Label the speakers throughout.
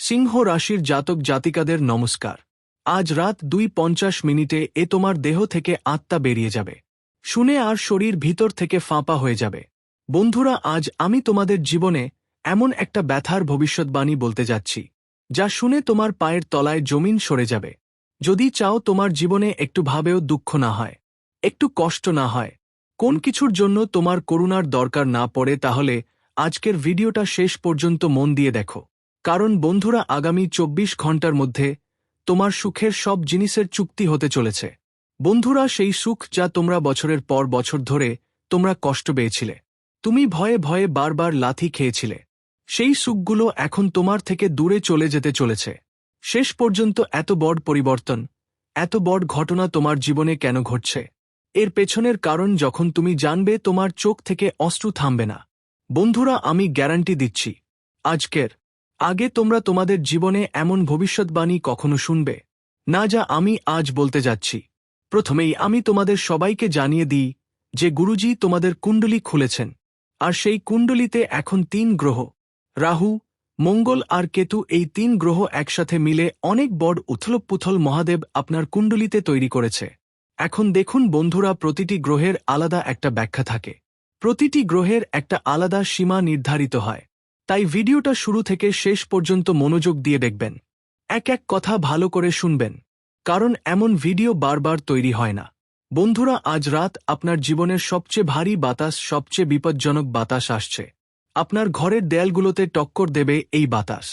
Speaker 1: সিংহ রাশির জাতক জাতিকাদের নমস্কার। আজ রাত 2:50 এ তোমার দেহ থেকে আত্মা বেরিয়ে যাবে। শুনে আর শরীর ভিতর থেকে ফাঁপা হয়ে যাবে। বন্ধুরা, আজ আমি তোমাদের জীবনে এমন একটা ব্যথার ভবিষ্যৎবাণী বলতে যাচ্ছি, যা শুনে তোমার পায়ের তলায় জমিন সরে যাবে। যদি চাও তোমার জীবনে একটু ভাবেও দুঃখ না হয়, একটু কষ্ট না হয়, কোন কিছুর জন্য তোমার করুণার দরকার না পড়ে, তাহলে আজকের ভিডিওটা শেষ পর্যন্ত মন দিয়ে দেখো। কারণ বন্ধুরা, আগামী 24 ঘন্টার মধ্যে তোমার সুখের সব জিনিসের চুক্তি হতে চলেছে। বন্ধুরা, সেই সুখ যা তোমরা বছরের পর বছর ধরে তোমরা কষ্ট পেয়েছিলে, তুমি ভয়ে ভয়ে বারবার লাথি খেয়েছিলে, সেই সুখগুলো এখন তোমার থেকে দূরে চলে যেতে চলেছে। শেষ পর্যন্ত এত বড় পরিবর্তন, এত বড় ঘটনা তোমার জীবনে কেন ঘটছে, এর পেছনের কারণ যখন তুমি জানবে, তোমার চোখ থেকে অশ্রু থামবে না। বন্ধুরা, আমি গ্যারান্টি দিচ্ছি, আজকের আগে তোমরা তোমাদের জীবনে এমন ভবিষ্যৎবাণী কখনো শুনবে না, যা আমি আজ বলতে যাচ্ছি। প্রথমেই আমি তোমাদের সবাইকে জানিয়ে দিই যে গুরুজি তোমাদের কুণ্ডলী খুলেছেন, আর সেই কুণ্ডলিতে এখন 3 গ্রহ রাহু, মঙ্গল আর কেতু, এই 3 গ্রহ একসাথে মিলে অনেক বড় উথলপুথল মহাদেব আপনার কুণ্ডলিতে তৈরি করেছে। এখন দেখুন বন্ধুরা, প্রতিটি গ্রহের আলাদা একটা ব্যাখ্যা থাকে, প্রতিটি গ্রহের একটা আলাদা সীমা নির্ধারিত হয়। তাই ভিডিওটা শুরু থেকে শেষ পর্যন্ত মনোযোগ দিয়ে দেখবেন, এক এক কথা ভালো করে শুনবেন, কারণ এমন ভিডিও বারবার তৈরি হয় না। বন্ধুরা, আজ রাত আপনার জীবনের সবচেয়ে ভারী বাতাস, সবচেয়ে বিপজ্জনক বাতাস আসছে। আপনার ঘরের দেয়ালগুলোতে টক্কর দেবে এই বাতাস।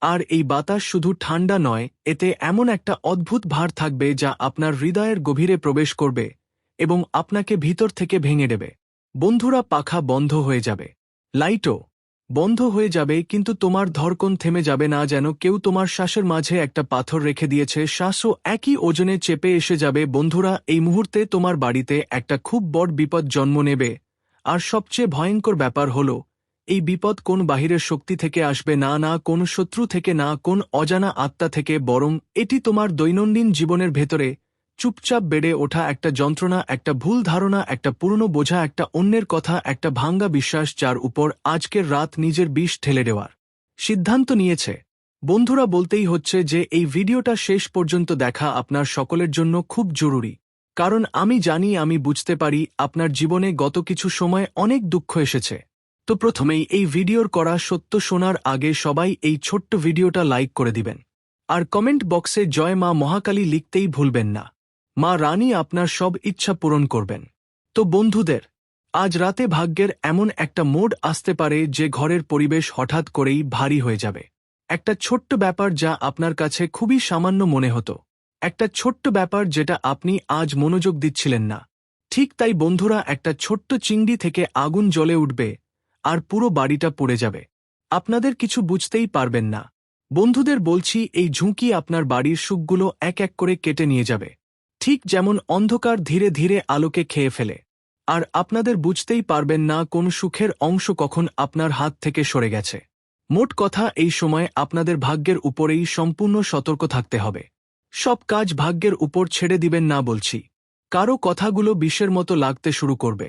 Speaker 1: আর এই বাতাস শুধু ঠান্ডা নয়, এতে এমন একটা অদ্ভুত ভার থাকবে যা আপনার হৃদয়ের গভীরে প্রবেশ করবে এবং আপনাকে ভিতর থেকে ভেঙে দেবে। বন্ধুরা, পাখা বন্ধ হয়ে যাবে, লাইটও বন্ধ হয়ে যাবে, কিন্তু তোমার ধড়কন থেমে যাবে না, যেন কেউ তোমার শ্বাসের মাঝে একটা পাথর রেখে দিয়েছে। শ্বাসও একই ওজনে চেপে এসে যাবে। বন্ধুরা, এই মুহূর্তে তোমার বাড়িতে একটা খুব বড় বিপদ জন্ম নেবে। আর সবচেয়ে ভয়ঙ্কর ব্যাপার হল, এই বিপদ কোন বাহিরের শক্তি থেকে আসবে না, না কোন শত্রু থেকে, না কোন অজানা আত্মা থেকে, বরং এটি তোমার দৈনন্দিন জীবনের ভেতরে চুপচাপ বেড়ে ওঠা একটা যন্ত্রণা, একটা ভুল ধারণা, একটা পুরনো বোঝা, একটা অন্যের কথা, একটা ভাঙ্গা বিশ্বাস, যার উপর আজকের রাত নিজের বিষ ঢেলে দেওয়ার সিদ্ধান্ত নিয়েছে। বন্ধুরা, বলতেই হচ্ছে যে এই ভিডিওটা শেষ পর্যন্ত দেখা আপনার সকলের জন্য খুব জরুরি। কারণ আমি জানি, আমি বুঝতে পারি আপনার জীবনে গত কিছু সময় অনেক দুঃখ এসেছে। তো প্রথমেই এই ভিডিওর করা সত্য শোনার আগে সবাই এই ছোট্ট ভিডিওটা লাইক করে দিবেন, আর কমেন্ট বক্সে জয় মা মহাকালী লিখতেই ভুলবেন না। মা রানী আপনার সব ইচ্ছা পূরণ করবেন। তো বন্ধুদের, আজ রাতে ভাগ্যের এমন একটা মোড় আসতে পারে যে ঘরের পরিবেশ হঠাৎ করেই ভারী হয়ে যাবে। একটা ছোট্ট ব্যাপার যা আপনার কাছে খুবই সামান্য মনে হতো, একটা ছোট্ট ব্যাপার যেটা আপনি আজ মনোযোগ দিচ্ছিলেন না, ঠিক তাই বন্ধুরা, একটা ছোট্ট চিংড়ি থেকে আগুন জ্বলে উঠবে আর পুরো বাড়িটা পুড়ে যাবে। আপনাদের কিছু বুঝতেই পারবেন না। বন্ধুদের বলছি, এই ঝুঁকি আপনার বাড়ির সুখগুলো এক এক করে কেটে নিয়ে যাবে, ঠিক যেমন অন্ধকার ধীরে ধীরে আলোকে খেয়ে ফেলে। আর আপনাদের বুঝতেই পারবেন না কোন সুখের অংশ কখন আপনার হাত থেকে সরে গেছে। মোট কথা, এই সময় আপনাদের ভাগ্যের উপরেই সম্পূর্ণ সতর্ক থাকতে হবে। সব কাজ ভাগ্যের উপর ছেড়ে দিবেন না বলছি। কারো কথাগুলো বিষের মতো লাগতে শুরু করবে,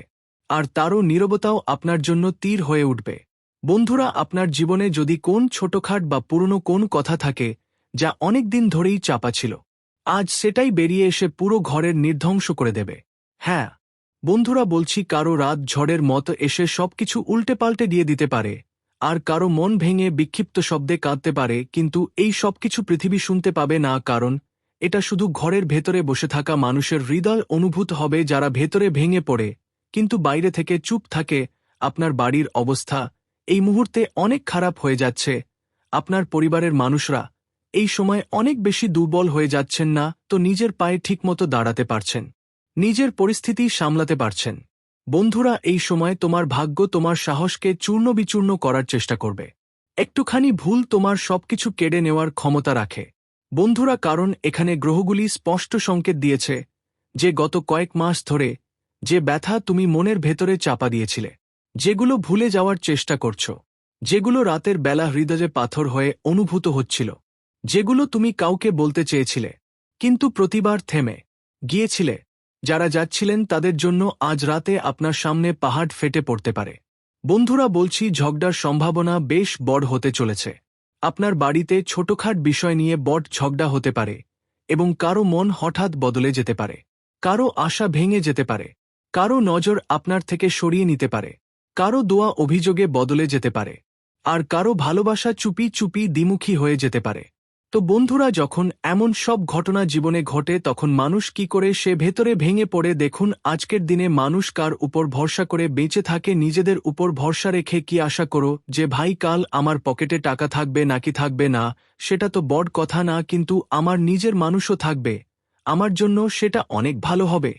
Speaker 1: আর তারও নীরবতাও আপনার জন্য তীর হয়ে উঠবে। বন্ধুরা, আপনার জীবনে যদি কোন ছোটখাট বা পুরনো কোন কথা থাকে যা অনেক দিন ধরেই চাপা ছিল, আজ সেটাই বেরিয়ে এসে পুরো ঘরের নির্ধ্বংস করে দেবে। হ্যাঁ বন্ধুরা, বলছি, কারো রাত ঝড়ের মতো এসে সবকিছু উল্টে পাল্টে দিয়ে দিতে পারে, আর কারো মন ভেঙে বিক্ষিপ্ত শব্দে কাঁদতে পারে, কিন্তু এই সবকিছু পৃথিবী শুনতে পাবে না, কারণ এটা শুধু ঘরের ভেতরে বসে থাকা মানুষের হৃদয় অনুভূত হবে, যারা ভেতরে ভেঙে পড়ে কিন্তু বাইরে থেকে চুপ থাকে। আপনার বাড়ির অবস্থা এই মুহূর্তে অনেক খারাপ হয়ে যাচ্ছে। আপনার পরিবারের মানুষরা এই সময় অনেক বেশি দুর্বল হয়ে যাচ্ছেন, না তো নিজের পায়ে ঠিকমতো দাঁড়াতে পারছেন, নিজের পরিস্থিতি সামলাতে পারছেন। বন্ধুরা, এই সময় তোমার ভাগ্য তোমার সাহসকে চূর্ণবিচূর্ণ করার চেষ্টা করবে। একটুখানি ভুল তোমার সবকিছু কেড়ে নেওয়ার ক্ষমতা রাখে। বন্ধুরা, কারণ এখানে গ্রহগুলি স্পষ্ট সংকেত দিয়েছে যে গত কয়েক মাস ধরে যে ব্যথা তুমি মনের ভেতরে চাপা দিয়েছিলে, যেগুলো ভুলে যাওয়ার চেষ্টা করছো, যেগুলো রাতের বেলা হৃদয়ে পাথর হয়ে অনুভূত হচ্ছিল, যেগুলো তুমি কাউকে বলতে চেয়েছিলে কিন্তু প্রতিবার থেমে গিয়েছিলে, যারা যাচ্ছিলেন তাদের জন্য আজ রাতে আপনার সামনে পাহাড় ফেটে পড়তে পারে। বন্ধুরা, বলছি, ঝগড়ার সম্ভাবনা বেশ বড় হতে চলেছে। আপনার বাড়িতে ছোটখাট বিষয় নিয়ে বড় ঝগড়া হতে পারে এবং কারো মন হঠাৎ বদলে যেতে পারে, কারো আশা ভেঙে যেতে পারে, কারো নজর আপনার থেকে সরিয়ে নিতে পারে, কারো দোয়া অভিযোগে বদলে যেতে পারে, আর কারো ভালোবাসা চুপি চুপি দ্বিমুখী হয়ে যেতে পারে। তো বন্ধুরা, যখন এমন সব ঘটনা জীবনে ঘটে তখন মানুষ কি করে সে ভেতরে ভেঙে পড়ে। দেখুন, আজকের দিনে মানুষ কার উপর ভরসা করে বেঁচে থাকে? নিজেদের উপর ভরসা রেখে কি আশা করো যে ভাই কাল আমার পকেটে টাকা থাকবে নাকি থাকবে না সেটা তো বড় কথা না, কিন্তু আমার নিজের মানুষও থাকবে আমার জন্য, সেটা অনেক ভালো হবে।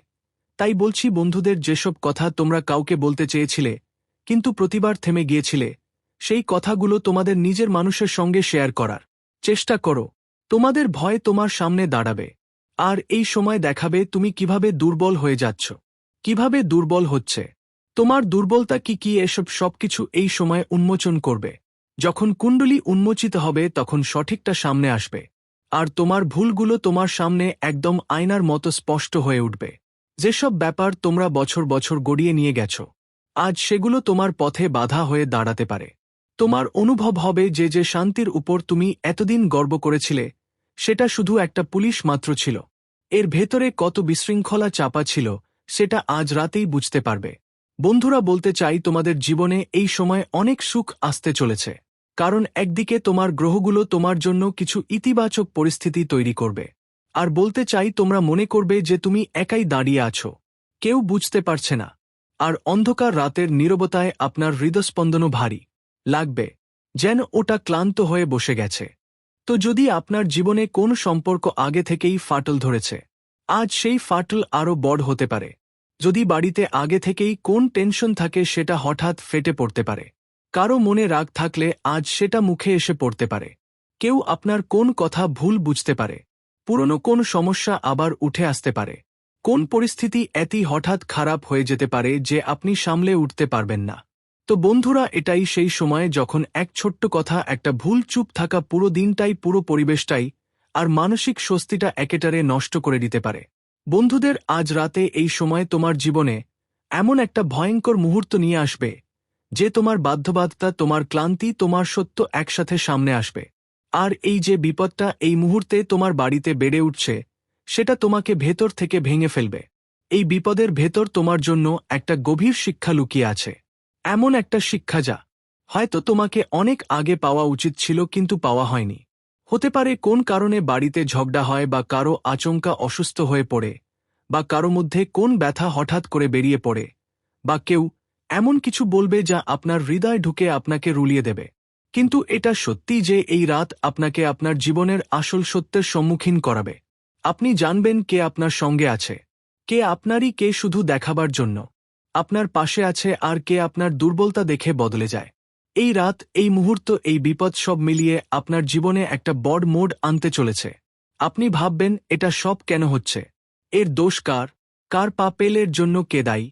Speaker 1: তাই বলছি বন্ধুদের, যেসব কথা তোমরা কাউকে বলতে চেয়েছিলে কিন্তু প্রতিবার থেমে গিয়েছিলে, সেই কথাগুলো তোমাদের নিজের মানুষের সঙ্গে শেয়ার করার চেষ্টা করো। তোমাদের ভয় তোমার সামনে দাঁড়াবে আর এই সময় দেখাবে তুমি কিভাবে দুর্বল হয়ে যাচ্ছ, কিভাবে দুর্বল হচ্ছে, তোমার দুর্বলতা কি কি, এসব সবকিছু এই সময় উন্মোচন করবে। যখন কুণ্ডলী উন্মোচিত হবে তখন সঠিকটা সামনে আসবে আর তোমার ভুলগুলো তোমার সামনে একদম আয়নার মতো স্পষ্ট হয়ে উঠবে। যেসব ব্যাপার তোমরা বছর বছর গড়িয়ে নিয়ে গেছ, আজ সেগুলো তোমার পথে বাধা হয়ে দাঁড়াতে পারে। তোমার অনুভব হবে যে যে শান্তির উপর তুমি এতদিন গর্ব করেছিলে সেটা শুধু একটা পুলিশ মাত্র ছিল, এর ভেতরে কত বিশৃঙ্খলা চাপা ছিল সেটা আজ রাতেই বুঝতে পারবে। বন্ধুরা, বলতে চাই তোমাদের জীবনে এই সময় অনেক সুখ আসতে চলেছে, কারণ একদিকে তোমার গ্রহগুলো তোমার জন্য কিছু ইতিবাচক পরিস্থিতি তৈরি করবে। আর বলতে চাই, তোমরা মনে করবে যে তুমি একাই দাঁড়িয়ে আছো, কেউ বুঝতে পারছে না, আর অন্ধকার রাতের নীরবতায় আপনার হৃদস্পন্দনও ভারী লাগবে, যেন ওটা ক্লান্ত হয়ে বসে গেছে। তো যদি আপনার জীবনে কোন সম্পর্ক আগে থেকেই ফাটল ধরেছে, আজ সেই ফাটল আরও বড় হতে পারে। যদি বাড়িতে আগে থেকেই কোন টেনশন থাকে সেটা হঠাৎ ফেটে পড়তে পারে। কারো মনে রাগ থাকলে আজ সেটা মুখে এসে পড়তে পারে। কেউ আপনার কোন কথা ভুল বুঝতে পারে। পুরনো কোন সমস্যা আবার উঠে আসতে পারে। কোন পরিস্থিতি এতই হঠাৎ খারাপ হয়ে যেতে পারে যে আপনি সামলে উঠতে পারবেন না। তো বন্ধুরা, এটাই সেই সময় যখন এক ছোট্ট কথা, একটা ভুল, চুপ থাকা পুরো দিনটাই, পুরো পরিবেশটাই আর মানসিক স্বস্তিটা একেবারে নষ্ট করে দিতে পারে। বন্ধুদের, আজ রাতে এই সময় তোমার জীবনে এমন একটা ভয়ঙ্কর মুহূর্ত নিয়ে আসবে যে তোমার বাধ্যবাধকতা, তোমার ক্লান্তি, তোমার সত্য একসাথে সামনে আসবে। আর এই যে বিপদটা এই মুহূর্তে তোমার বাড়িতে বেড়ে উঠছে সেটা তোমাকে ভেতর থেকে ভেঙে ফেলবে। এই বিপদের ভেতর তোমার জন্য একটা গভীর শিক্ষা লুকিয়ে আছে, এমন একটা শিক্ষা যা হয়তো তোমাকে অনেক আগে পাওয়া উচিত ছিল কিন্তু পাওয়া হয়নি। হতে পারে কোন কারণে বাড়িতে ঝগড়া হয়, বা কারো আচমকা অসুস্থ হয়ে পড়ে, বা কারো মধ্যে কোন ব্যথা হঠাৎ করে বেরিয়ে পড়ে, বা কেউ এমন কিছু বলবে যা আপনার হৃদয় ঢুকে আপনাকে রুলিয়ে দেবে। কিন্তু এটা সত্যি যে এই রাত আপনাকে আপনার জীবনের আসল সত্যের সম্মুখীন করাবে। আপনি জানবেন কে আপনার সঙ্গে আছে, কে আপনারই, কে শুধু দেখাবার জন্য আপনার পাশে আছে, আর কে আপনার দুর্বলতা দেখে বদলে যায়। এই রাত, এই মুহূর্ত, এই বিপদ সব মিলিয়ে আপনার জীবনে একটা বড় মোড় আনতে চলেছে। আপনি ভাববেন এটা সব কেন হচ্ছে, এর দোষ কার, কার পাপেলের জন্য কে দায়ী,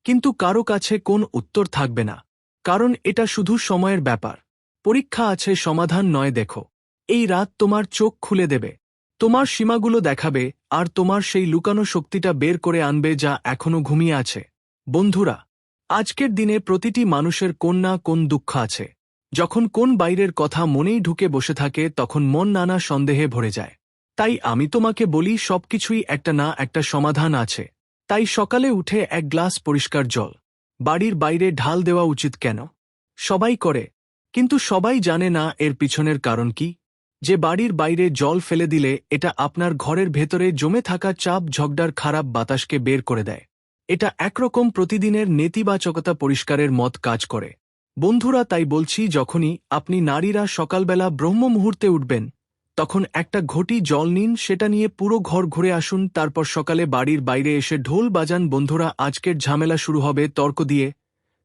Speaker 1: কিন্তু কারো কাছে কোন উত্তর থাকবে না, কারণ এটা শুধু সময়ের ব্যাপার। পরীক্ষা আছে, সমাধান নয়। দেখো, এই রাত তোমার চোখ খুলে দেবে, তোমার সীমাগুলো দেখাবে, আর তোমার সেই লুকানো শক্তিটা বের করে আনবে যা এখনো ঘুমিয়ে আছে। বন্ধুরা, আজকের দিনে প্রতিটি মানুষের কোন না কোন দুঃখ আছে। যখন কোন বাইরের কথা মনেই ঢুকে বসে থাকে তখন মন নানা সন্দেহে ভরে যায়। তাই আমি তোমাকে বলি, সবকিছুই একটা না একটা সমাধান আছে। তাই সকালে উঠে এক গ্লাস পরিষ্কার জল বাড়ির বাইরে ঢাল দেওয়া উচিত। কেন? সবাই করে, কিন্তু সবাই জানে না এর পিছনের কারণ কি। যে বাড়ির বাইরে জল ফেলে দিলে এটা আপনার ঘরের ভেতরে জমে থাকা চাপ, ঝগড়ার খারাপ বাতাসকে বের করে দেয়। এটা একরকম প্রতিদিনের নেতিবাচকতা পরিষ্কারের মত কাজ করে। বন্ধুরা, তাই বলছি, যখনই আপনি নারীরা সকালবেলা ব্রহ্ম মুহূর্তে উঠবেন তখন একটা ঘটি জল নিন, সেটা নিয়ে পুরো ঘর ঘুরে আসুন, তারপর সকালে বাড়ির বাইরে এসে ঢোল বাজান। বন্ধুরা, আজকের ঝামেলা শুরু হবে তর্ক দিয়ে।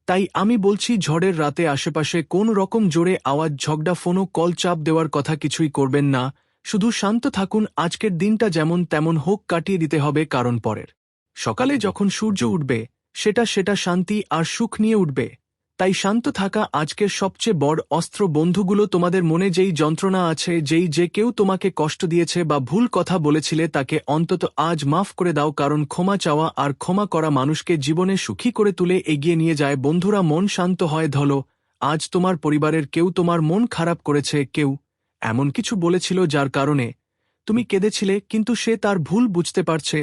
Speaker 1: তাই আমি বলছি, ঝড়ের রাতে আশেপাশে কোন রকম জোরে আওয়াজ, ঝগড়া, ফোনো কল, চাপ দেওয়ার কথা কিছুই করবেন না। শুধু শান্ত থাকুন। আজকের দিনটা যেমন তেমন হোক কাটিয়ে দিতে হবে, কারণ পরের সকালে যখন সূর্য উঠবে সেটা শান্তি আর সুখ নিয়ে উঠবে। তাই শান্ত থাকা আজকের সবচেয়ে বড় অস্ত্র। বন্ধুগুলো, তোমাদের মনে যেই যন্ত্রণা আছে, যে কেউ তোমাকে কষ্ট দিয়েছে বা ভুল কথা বলেছিলে, তাকে অন্তত আজ মাফ করে দাও, কারণ ক্ষমা চাওয়া আর ক্ষমা করা মানুষকে জীবনে সুখী করে তুলে এগিয়ে নিয়ে যায়। বন্ধুরা, মন শান্ত হয়। ধলো, আজ তোমার পরিবারের কেউ তোমার মন খারাপ করেছে, কেউ এমন কিছু বলেছিল যার কারণে তুমি কেঁদেছিলে, কিন্তু সে তার ভুল বুঝতে পারছে।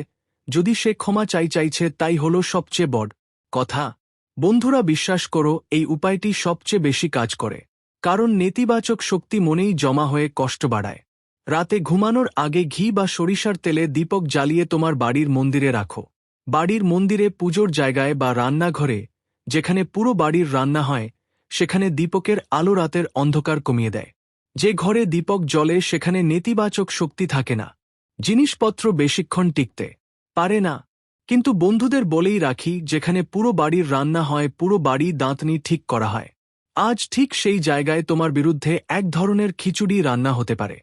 Speaker 1: যদি সে ক্ষমা চাইছে তাই হলো সবচেয়ে বড় কথা। বন্ধুরা, বিশ্বাস করো, এই উপায়টি সবচেয়ে বেশি কাজ করে। কারণ নেতিবাচক শক্তি মনেই জমা হয়ে কষ্ট বাড়ায়। রাতে ঘুমানোর আগে ঘি বা সরিষার তেলে দীপক জ্বালিয়ে তোমার বাড়ির মন্দিরে রাখো। বাড়ির মন্দিরে, পুজোর জায়গায় বা রান্নাঘরে, যেখানে পুরো বাড়ির রান্না হয়, সেখানে দীপকের আলো রাতের অন্ধকার কমিয়ে দেয়। যে ঘরে দীপক জ্বলে সেখানে নেতিবাচক শক্তি থাকে না। জিনিসপত্র বেশিক্ষণ টিকতে পারে না। কিন্তু বন্ধুদের বলেই রাখি, যেখানে পুরো বাড়ির রান্না হয়, পুরো বাড়ি দাঁতনি ঠিক করা হয়, আজ ঠিক সেই জায়গায় তোমার বিরুদ্ধে এক ধরনের খিচুড়ি রান্না হতে পারে।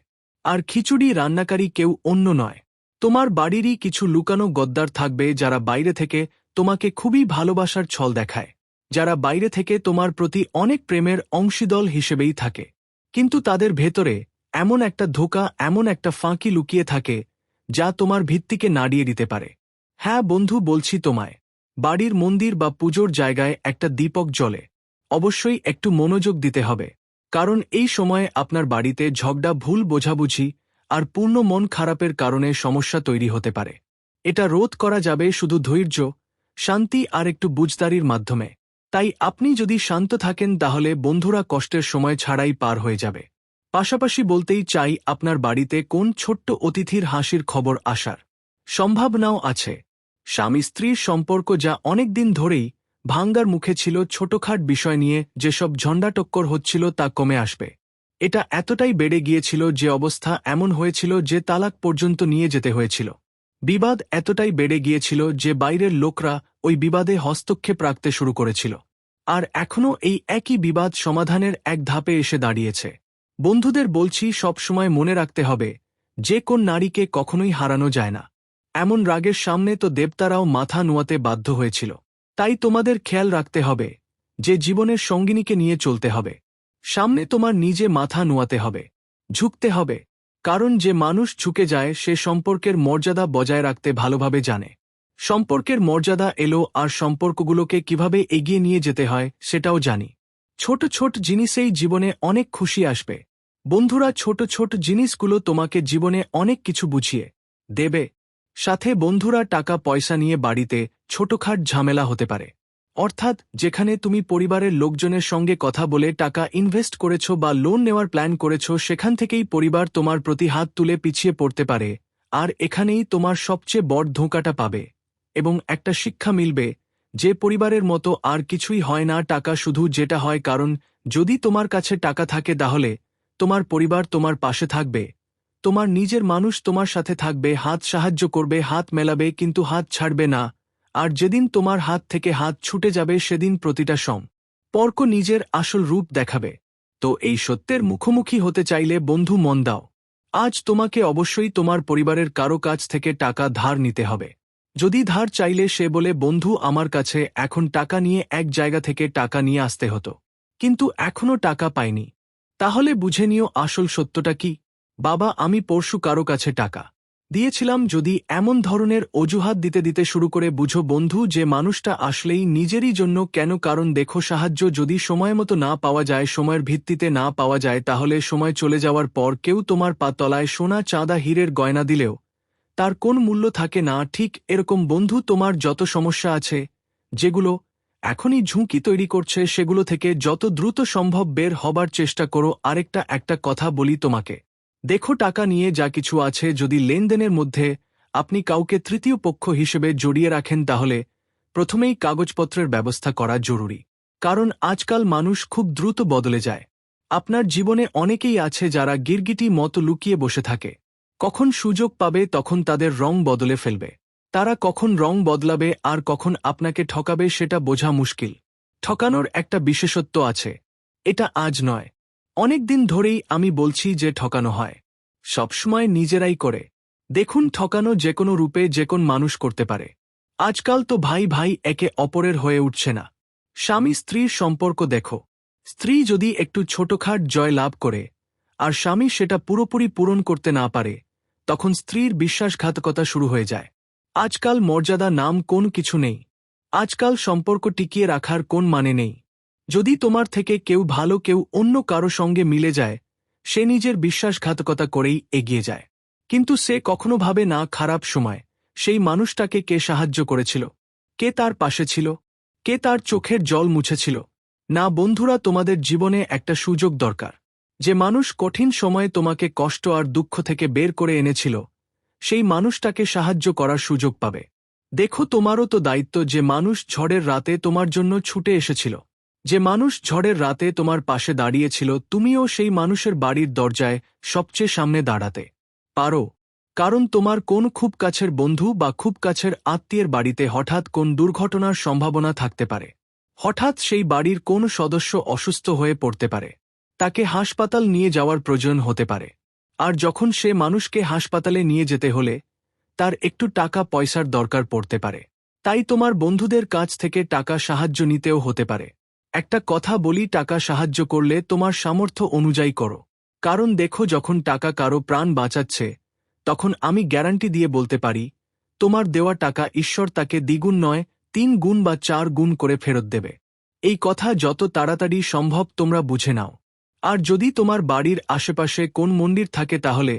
Speaker 1: আর খিচুড়ি রান্নাকারী কেউ অন্য নয়, তোমার বাড়িরই কিছু লুকানো গদ্দার থাকবে, যারা বাইরে থেকে তোমাকে খুবই ভালোবাসার ছল দেখায়, যারা বাইরে থেকে তোমার প্রতি অনেক প্রেমের অংশীদল হিসেবেই থাকে, কিন্তু তাদের ভেতরে এমন একটা ধোঁকা, এমন একটা ফাঁকি লুকিয়ে থাকে যা তোমার ভিত্তিকে নাড়িয়ে দিতে পারে। হ্যাঁ বন্ধু, বলছি তোমায়, বাড়ির মন্দির বা পুজোর জায়গায় একটা দীপক জ্বলে। অবশ্যই একটু মনোযোগ দিতে হবে, কারণ এই সময়ে আপনার বাড়িতে ঝগড়া, ভুল বোঝাবুঝি আর পূর্ণ মন খারাপের কারণে সমস্যা তৈরি হতে পারে। এটা রোধ করা যাবে শুধু ধৈর্য, শান্তি আর একটু বুঝদারির মাধ্যমে। তাই আপনি যদি শান্ত থাকেন তাহলে বন্ধুরা কষ্টের সময় ছাড়াই পার হয়ে যাবে। পাশাপাশি বলতেই চাই, আপনার বাড়িতে কোন ছোট্ট অতিথির হাসির খবর আসার সম্ভাবনাও আছে। স্বামী স্ত্রীর সম্পর্ক যা অনেক দিন ধরেই ভাঙ্গার মুখে ছিল, ছোটখাট বিষয় নিয়ে যেসব ঝঞ্ঝাটক্কর হচ্ছিল তা কমে আসবে। এটা এতটাই বেড়ে গিয়েছিল যে অবস্থা এমন হয়েছিল যে তালাক পর্যন্ত নিয়ে যেতে হয়েছিল। বিবাদ এতটাই বেড়ে গিয়েছিল যে বাইরের লোকরা ওই বিবাদে হস্তক্ষেপ রাখতে শুরু করেছিল। আর এখনও এই একই বিবাদ সমাধানের এক ধাপে এসে দাঁড়িয়েছে। বন্ধুদের বলছি, সবসময় মনে রাখতে হবে, যে কোন নারীকে কখনোই হারানো যায় না। এমন রাগের সামনে তো দেবতারাও মাথা নোয়াতে বাধ্য হয়েছিল। তাই তোমাদের খেয়াল রাখতে হবে যে জীবনের সঙ্গিনীকে নিয়ে চলতে হবে। সামনে তোমার নিজে মাথা নোয়াতে হবে, ঝুঁকতে হবে। কারণ যে মানুষ ঝুঁকে যায় সে সম্পর্কের মর্যাদা বজায় রাখতে ভালোভাবে জানে। সম্পর্কের মর্যাদা এলো, আর সম্পর্কগুলোকে কিভাবে এগিয়ে নিয়ে যেতে হয় সেটাও জানি। ছোট ছোট জিনিসেই জীবনে অনেক খুশি আসবে। বন্ধুরা, ছোট ছোট জিনিসগুলো তোমাকে জীবনে অনেক কিছু বুঝিয়ে দেবে। সাথে বন্ধুরা, টাকা পয়সা নিয়ে বাড়িতে ছোটখাট ঝামেলা হতে পারে। অর্থাৎ যেখানে তুমি পরিবারের লোকজনের সঙ্গে কথা বলে টাকা ইনভেস্ট করেছ বা লোন নেওয়ার প্ল্যান করেছ, সেখান থেকেই পরিবার তোমার প্রতি হাত তুলে পিছিয়ে পড়তে পারে। আর এখানেই তোমার সবচেয়ে বড় ধোঁকাটা পাবে এবং একটা শিক্ষা মিলবে যে পরিবারের মতো আর কিছুই হয় না টাকা, শুধু যেটা হয়। কারণ যদি তোমার কাছে টাকা থাকে তাহলে তোমার পরিবার তোমার পাশে থাকবে, তোমার নিজের মানুষ তোমার সাথে থাকবে, হাত সাহায্য করবে, হাত মেলাবে, কিন্তু হাত ছাড়বে না। আর যেদিন তোমার হাত থেকে হাত ছুটে যাবে সেদিন প্রতিটা সম্পর্ক নিজের আসল রূপ দেখাবে। তো এই সত্যের মুখোমুখি হতে চাইলে বন্ধু, মন দাও। আজ তোমাকে অবশ্যই তোমার পরিবারের কারো কাছ থেকে টাকা ধার নিতে হবে। যদি ধার চাইলে সে বলে, বন্ধু আমার কাছে এখন টাকা নিয়ে এক জায়গা থেকে টাকা নিয়ে আসতে হতো, কিন্তু এখনো টাকা পাইনি, তাহলে বুঝে নিও আসল সত্যটা কি। বাবা, আমি পরশু কারো কাছে টাকা দিয়েছিলাম। যদি এমন ধরনের অজুহাত দিতে দিতে শুরু করে, বুঝো বন্ধু যে মানুষটা আসলেই নিজেরই জন্য কেন। কারণ দেখো, সাহায্য যদি সময় মতো না পাওয়া যায়, সময়ের ভিত্তিতে না পাওয়া যায়, তাহলে সময় চলে যাওয়ার পর কেউ তোমার পা তলায় সোনা, চাঁদা, হীরের গয়না দিলেও তার কোন মূল্য থাকে না। ঠিক এরকম বন্ধু, তোমার যত সমস্যা আছে, যেগুলো এখনই ঝুঁকি তৈরি করছে, সেগুলো থেকে যত দ্রুত সম্ভব বের হবার চেষ্টা করো। একটা কথা বলি তোমাকে, দেখো, টাকা নিয়ে যা কিছু আছে, যদি লেনদেনের মধ্যে আপনি কাউকে তৃতীয় পক্ষ হিসেবে জড়িয়ে রাখেন, তাহলে প্রথমেই কাগজপত্রের ব্যবস্থা করা জরুরি। কারণ আজকাল মানুষ খুব দ্রুত বদলে যায়। আপনার জীবনে অনেকেই আছে যারা গিরগিটি মতো লুকিয়ে বসে থাকে। কখন সুযোগ পাবে তখন তাদের রং বদলে ফেলবে। তারা কখন রং বদলাবে আর কখন আপনাকে ঠকাবে সেটা বোঝা মুশকিল। ঠকানোর একটা বিশেষত্ব আছে, এটা আজ নয়, অনেক দিন ধরেই আমি বলছি যে ঠকানো হয় সবসময় নিজেরাই করে। দেখুন, ঠকানো যে কোনো রূপে যে কোন মানুষ করতে পারে। আজকাল তো ভাই ভাই একে অপরের হয়ে উঠছে না। স্বামী স্ত্রীর সম্পর্ক দেখো, স্ত্রী যদি একটু ছোটখাট জয় লাভ করে আর স্বামী সেটা পুরোপুরি পূরণ করতে না পারে, তখন স্ত্রীর বিশ্বাসঘাতকতা শুরু হয়ে যায়। আজকাল মর্যাদা নাম কোন কিছু নেই। আজকাল সম্পর্ক টিকিয়ে রাখার কোন মানে নেই। যদি তোমার থেকে কেউ ভালো কেউ অন্য কারো সঙ্গে মিলে যায়, সে নিজের বিশ্বাসঘাতকতা করেই এগিয়ে যায়। কিন্তু সে কখনো ভাবে না খারাপ সময় সেই মানুষটাকে কে সাহায্য করেছিল, কে তার পাশে ছিল, কে তার চোখের জল মুছেছিল। না বন্ধুরা, তোমাদের জীবনে একটা সুযোগ দরকার। যে মানুষ কঠিন সময়ে তোমাকে কষ্ট আর দুঃখ থেকে বের করে এনেছিল, সেই মানুষটাকে সাহায্য করার সুযোগ পাবে। দেখো, তোমারও তো দায়িত্ব। যে মানুষ ঝড়ের রাতে তোমার জন্য ছুটে এসেছিল, যে মানুষ ঝড়ের রাতে তোমার পাশে দাঁড়িয়েছিল, তুমিও সেই মানুষের বাড়ির দরজায় সবচেয়ে সামনে দাঁড়াতে পারো। কারণ তোমার কোন খুব কাছের বন্ধু বা খুব কাছের আত্মীয়ের বাড়িতে হঠাৎ কোন দুর্ঘটনার সম্ভাবনা থাকতে পারে। হঠাৎ সেই বাড়ির কোন সদস্য অসুস্থ হয়ে পড়তে পারে, তাকে হাসপাতাল নিয়ে যাওয়ার প্রয়োজন হতে পারে। আর যখন সে মানুষকে হাসপাতালে নিয়ে যেতে হলে তার একটু টাকা পয়সার দরকার পড়তে পারে। তাই তোমার বন্ধুদের কাছ থেকে টাকা সাহায্য নিতেও হতে পারে। একটা কথা বলি, টাকা সাহায্য করলে তোমার সামর্থ্য অনুযায়ী করো। কারণ দেখো, যখন টাকা কারো প্রাণ বাঁচাচ্ছে, তখন আমি গ্যারান্টি দিয়ে বলতে পারি, তোমার দেওয়া টাকা ঈশ্বর তাকে দ্বিগুণ নয় 3 গুণ বা 4 গুণ করে ফেরত দেবে। এই কথা যত তাড়াতাড়ি সম্ভব তোমরা বুঝে নাও। আর যদি তোমার বাড়ির আশেপাশে কোন মন্দির থাকে, তাহলে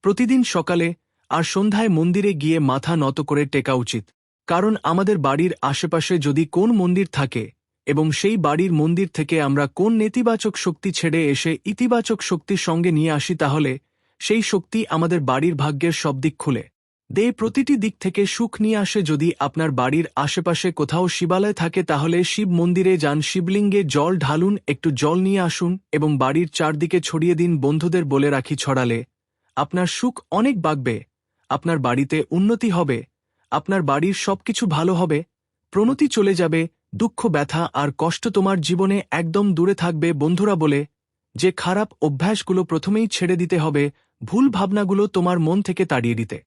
Speaker 1: প্রতিদিন সকালে আর সন্ধ্যায় মন্দিরে গিয়ে মাথা নত করে টেকা উচিত। কারণ আমাদের বাড়ির আশেপাশে যদি কোন মন্দির থাকে এবং সেই বাড়ির মন্দির থেকে আমরা কোন নেতিবাচক শক্তি ছেড়ে এসে ইতিবাচক শক্তির সঙ্গে নিয়ে আসি, তাহলে সেই শক্তি আমাদের বাড়ির ভাগ্যের সব দিক খুলে দেয়, প্রতিটি দিক থেকে সুখ নিয়ে আসে। যদি আপনার বাড়ির আশেপাশে কোথাও শিবালয় থাকে, তাহলে শিব মন্দিরে যান, শিবলিঙ্গে জল ঢালুন, একটু জল নিয়ে আসুন এবং বাড়ির চারদিকে ছড়িয়ে দিন। বন্ধুদের বলে রাখি, ছড়ালে আপনার সুখ অনেক বাড়বে, আপনার বাড়িতে উন্নতি হবে, আপনার বাড়ির সবকিছু ভালো হবে, প্রণতি চলে যাবে, দুঃখ ব্যথা আর কষ্ট তোমার জীবনে একদম দূরে থাকবে। বন্ধুরা বলে যে খারাপ অভ্যাসগুলো প্রথমেই ছেড়ে দিতে হবে, ভুল ভাবনাগুলো তোমার মন থেকে তাড়িয়ে দিতে